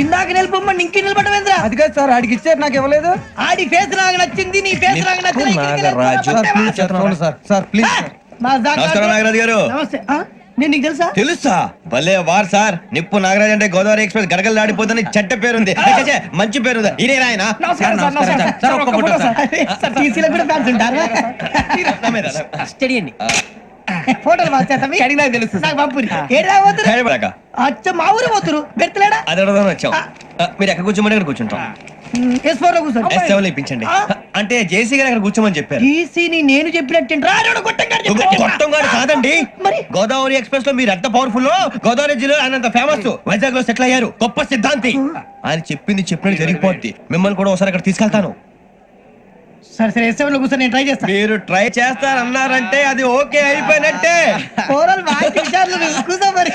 ఇందాక నిలబొమ్మని ఇంకే నిలబడమేంద్రా? అది కాదు సార్, ఆడికి ఇచ్చారు, నాకు ఇవ్వలేదు. ఆడి ఫేస్ నాకు నచ్చింది, నీ ఫేస్ నాకు నచ్చింది. Sir please. నమస్కారం నాగరాజు గారు. నమస్తే. నేను నీకు తెలుసా? తెలుసా? భలే వార్ సార్. నిప్పు నాగరాజ్ అంటే గోదావరి ఎక్స్ప్రెస్ గడగలు దాడిపోతుంది చెడ్డ పేరుంది. మంచి పేరుంది. ఇదే ఆయన నమస్కారం సార్, నమస్కారం సార్. ఒక్క ఫోటో సార్. సార్ టీసీలో కూడా ఫ్యాన్స్ ఉంటారా? స్టడీ అండి. ఫోటోలు మార్చేస్తాం. కడిగి నాకు తెలుసు. నాకు పంపురి. ఏడా పోతురు? అచ్చ మా ఊరు పోతురు. బెర్తలేడా? అది అడగదాం వచ్చాం. మీరు ఎక్కడ కూర్చోమని అక్కడ కూర్చుంటాం. S4 లో కూర్చోండి. S7 ఇప్పించండి. అంటే జేసీ గారు అక్కడ కూర్చోమని చెప్పారు. టీసీని నేను చెప్పినట్టు గొట్టంగాడు కాదండి. మరి గోదావరి ఎక్స్ప్రెస్ లో మీరు ఎంత పవర్ఫుల్, గోదావరి జిల్లా ఆయనంత ఫేమస్, వైజాగ్ లో సెటిల్ అయ్యారు, గొప్ప సిద్ధాంతి. ఆయన చెప్పింది చెప్పినట్టు జరిగిపోద్ది. మిమ్మల్ని కూడా ఒకసారి అక్కడ తీసుకెళ్తాను. సరే సరే S7 లో కూర్చొని నేను ట్రై చేస్తాను. మీరు ట్రై చేస్తారన్నారంటే అది ఓకే అయిపోయినట్టే. కూరలు బాగా విచారాలు కూర్చో మరి.